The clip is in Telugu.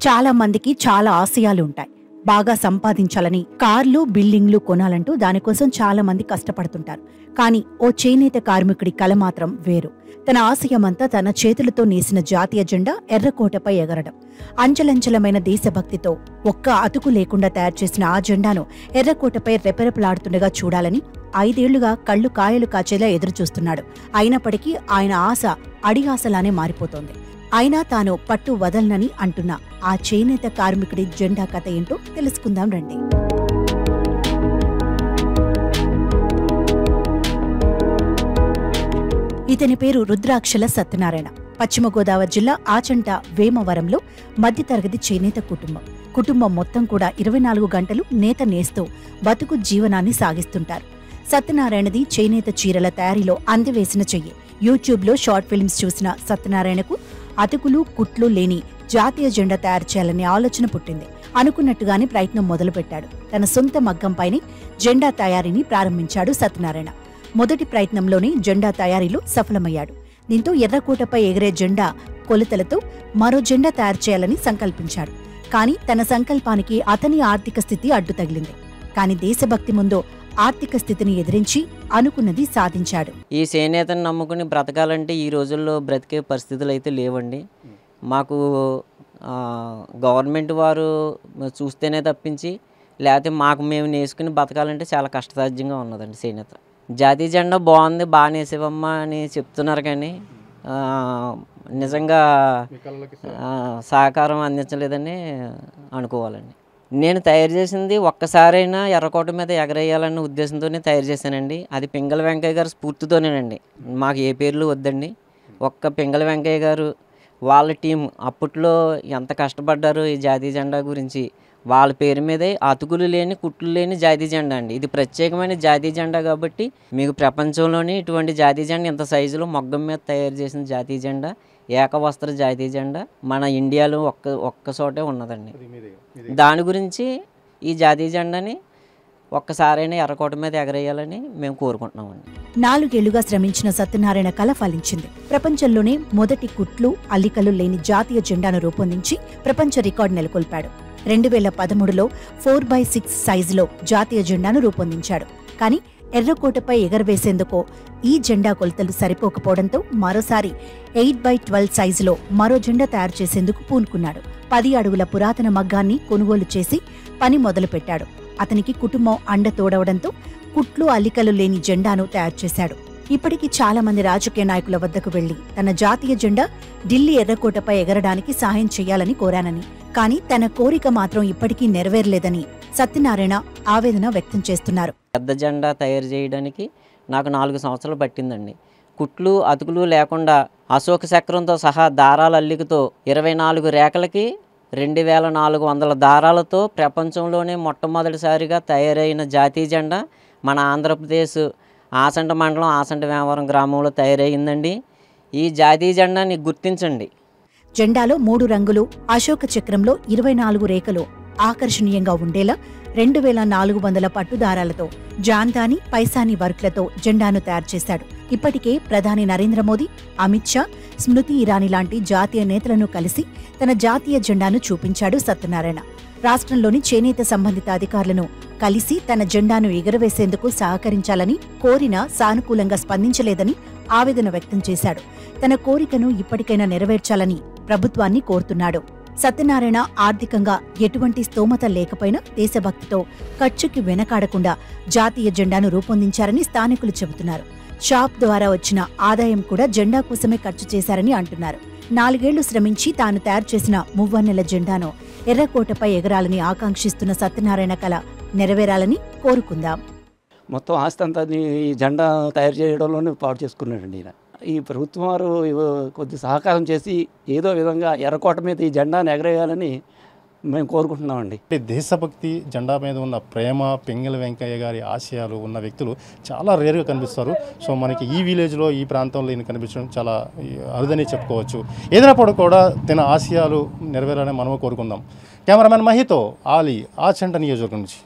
చాలా మందికి చాలా ఆశయాలు ఉంటాయి. బాగా సంపాదించాలని కార్లు, బిల్డింగ్లు కొనాలంటూ దానికోసం చాలా మంది కష్టపడుతుంటారు. కానీ ఓ చేనేత కార్మికుడి కల మాత్రం వేరు. తన ఆశయమంతా తన చేతులతో నేసిన జాతీయ జెండా ఎర్రకోటపై ఎగరడం. అంచలంచలమైన దేశభక్తితో ఒక్క అతుకు లేకుండా తయారు చేసిన ఆ జెండాను ఎర్రకోటపై రెపరెపలాడుతుండగా చూడాలని 5 ఏళ్లుగా కళ్ళు కాయలు కాచేలా ఎదురుచూస్తున్నాడు. అయినప్పటికీ ఆయన ఆశ అడియాసలానే మారిపోతోంది. అయినా తాను పట్టు వదలనని అంటున్న ఆ చేనేత కార్మికుడి జెండా కథ ఏంటో తెలుసుకుందాం రండి. ఇతని పేరు రుద్రాక్షల సత్యనారాయణ. పశ్చిమ గోదావరి జిల్లా ఆచంట వేమవరంలో మధ్యతరగతి చేనేత కుటుంబం మొత్తం కూడా 24 గంటలు నేత నేస్తూ బతుకు జీవనాన్ని సాగిస్తుంటారు. సత్యనారాయణది చేనేత చీరల తయారీలో అందివేసిన చెయ్యి. యూట్యూబ్లో షార్ట్ ఫిల్మ్స్ చూసిన సత్యనారాయణకు అతుకులు, కుట్లు లేని జాతీయ జెండా తయారు చేయాలనే ఆలోచన పుట్టింది. అనుకున్నట్టుగానే ప్రయత్నం మొదలుపెట్టాడు. తన సొంత మగ్గంపైనే జెండా తయారీని ప్రారంభించాడు సత్యనారాయణ. మొదటి ప్రయత్నంలోనే జెండా తయారీలో సఫలమయ్యాడు. దీంతో ఎర్రకోటపై ఎగిరే జెండా కొలతలతో మరో జెండా తయారు చేయాలని సంకల్పించాడు. కానీ తన సంకల్పానికి అతని ఆర్థిక స్థితి అడ్డు తగిలింది. కానీ దేశభక్తి ముందు ఆర్థిక స్థితిని ఎదిరించి అనుకున్నది సాధించాడు. ఈ చేనేతను నమ్ముకుని బ్రతకాలంటే ఈ రోజుల్లో బ్రతికే పరిస్థితులు అయితే లేవండి. మాకు గవర్నమెంట్ వారు చూస్తేనే తప్పించి లేకపోతే మాకు మేము నేసుకుని బతకాలంటే చాలా కష్టసాధ్యంగా ఉన్నదండి. చేనేత జాతీయ జెండా బాగుంది, బాగా నేసేవమ్మా అని చెప్తున్నారు, కానీ నిజంగా సహకారం అందించలేదని అనుకోవాలండి. నేను తయారు చేసింది ఒక్కసారైనా ఎర్రకోట మీద ఎగరేయాలన్న ఉద్దేశంతోనే తయారు చేశానండి. అది పింగళ వెంకయ్య గారు స్ఫూర్తితోనేనండి. మాకు ఏ పేర్లు వద్దండి. ఒక్క పింగళ వెంకయ్య గారు వాళ్ళ టీం అప్పట్లో ఎంత కష్టపడ్డారు ఈ జాతీయ జెండా గురించి. వాళ్ళ పేరు మీదే అతుకులు లేని, కుట్లు లేని జాతీయ జెండా అండి. ఇది ప్రత్యేకమైన జాతీయ జెండా కాబట్టి మీకు ప్రపంచంలోని ఇటువంటి జాతీయ జెండా ఇంత సైజులో మొగ్గం మీద తయారు చేసిన జాతీయ జెండా, ఏకవస్త్ర జాతీయ జెండా మన ఇండియాలో ఒక్క చోటే ఉన్నదండి. దాని గురించి ఈ జాతీయ జెండాని ఒక్కసారైనా ఎర్రకోట మీద ఎగరేయాలని మేము కోరుకుంటున్నామండి. 4 ఏళ్లుగా శ్రమించిన సత్యనారాయణ కల ఫలించింది. ప్రపంచంలోనే మొదటి కుట్లు, అల్లికలు లేని జాతీయ జెండాను రూపొందించి ప్రపంచ రికార్డు నెలకొల్పాడు. 2013లో 4x6 సైజులో జాతీయ జెండాను రూపొందించాడు. కానీ ఎర్రకోటపై ఎగరవేసేందుకు ఈ జెండా కొలతలు సరిపోకపోవడంతో మరోసారి 8x12 సైజులో మరో జెండా తయారు చేసేందుకు పూనుకున్నాడు. 10 అడుగుల పురాతన మగ్గాన్ని కొనుగోలు చేసి పని మొదలుపెట్టాడు. అతనికి కుటుంబం అండ తోడవడంతో కుట్లు, అల్లికలు లేని జెండాను తయారు చేశాడు. ఇప్పటికీ చాలా మంది రాజకీయ నాయకుల వద్దకు వెళ్లి తన జాతీయ జెండా ఢిల్లీ ఎర్రకోటపై ఎగరడానికి సహాయం చేయాలని కోరానని, కానీ తన కోరిక మాత్రం ఇప్పటికీ నెరవేరలేదని సత్యనారాయణ ఆవేదన వ్యక్తం చేస్తున్నారు. పెద్ద జెండా తయారు చేయడానికి నాకు 4 సంవత్సరాలు పట్టిందండి. కుట్లు, అతుకులు లేకుండా అశోక చక్రంతో సహా దారాల అల్లికతో 24 రేఖలకి 2400 దారాలతో ప్రపంచంలోనే మొట్టమొదటిసారిగా తయారైన జాతీయ జెండా మన ఆంధ్రప్రదేశ్ ఆచంట మండలం ఆచంట వేమవరం గ్రామంలో తయారయ్యిందండి. ఈ జాతీయ జెండాని గుర్తించండి. జెండాలో 3 రంగులు, అశోక చక్రంలో 24 రేఖలు ఆకర్షణీయంగా ఉండేలా 2400 పట్టుదారాలతో జాందాని, పైసాని వర్క్లతో జెండాను తయారు చేశాడు. ఇప్పటికే ప్రధాని నరేంద్ర మోదీ, అమిత్ షా, స్మృతి ఇరానీ లాంటి జాతీయ నేతలను కలిసి తన జాతీయ జెండాను చూపించాడు సత్యనారాయణ. రాష్ట్రంలోని చేనేత సంబంధిత అధికారులను కలిసి తన జెండాను ఎగురవేసేందుకు సహకరించాలని కోరినా సానుకూలంగా స్పందించలేదని ఆవేదన వ్యక్తం చేశాడు. తన కోరికను ఇప్పటికైనా నెరవేర్చాలని ప్రభుత్వాన్ని కోరుతున్నాడు. సత్యనారాయణ ఆర్థికంగా ఎటువంటి స్తోమత లేకపోయినా దేశభక్తితో ఖర్చుకి వెనకాడకుండా జాతీయ జెండాను రూపొందించారని స్థానికులు చెబుతున్నారు. షాప్ ద్వారా వచ్చిన ఆదాయం కూడా జెండా కోసమే ఖర్చు చేశారని అంటున్నారు. 4 ఏళ్లు శ్రమించి తాను తయారు చేసిన మువ్వన్నెల జెండాను ఎర్రకోటపై ఎగరాలని ఆకాంక్షిస్తున్న సత్యనారాయణ కల నెరవేరాలని కోరుకుందాం. మొత్తం ఆస్తి అంతా ఈ జెండా తయారు చేయడంలోనే పాటు చేసుకున్నాడండి ఈయన. ఈ ప్రభుత్వం వారు కొద్ది సహకారం చేసి ఏదో విధంగా ఎర్రకోట మీద ఈ జెండాను ఎగరేయాలని మేము కోరుకుంటున్నామండి. దేశభక్తి, జెండా మీద ఉన్న ప్రేమ, పింగళ వెంకయ్య గారి ఆశయాలు ఉన్న వ్యక్తులు చాలా రేరుగా కనిపిస్తారు. సో మనకి ఈ విలేజ్లో, ఈ ప్రాంతంలో ఈయన కనిపించడం చాలా అరుదని చెప్పుకోవచ్చు. ఏదైనప్పుడు కూడా తన ఆశయాలు నెరవేరాలని మనము కోరుకుందాం. కెమెరామెన్ మహితో ఆలీ, ఆచంట నియోజకవర్గం నుంచి.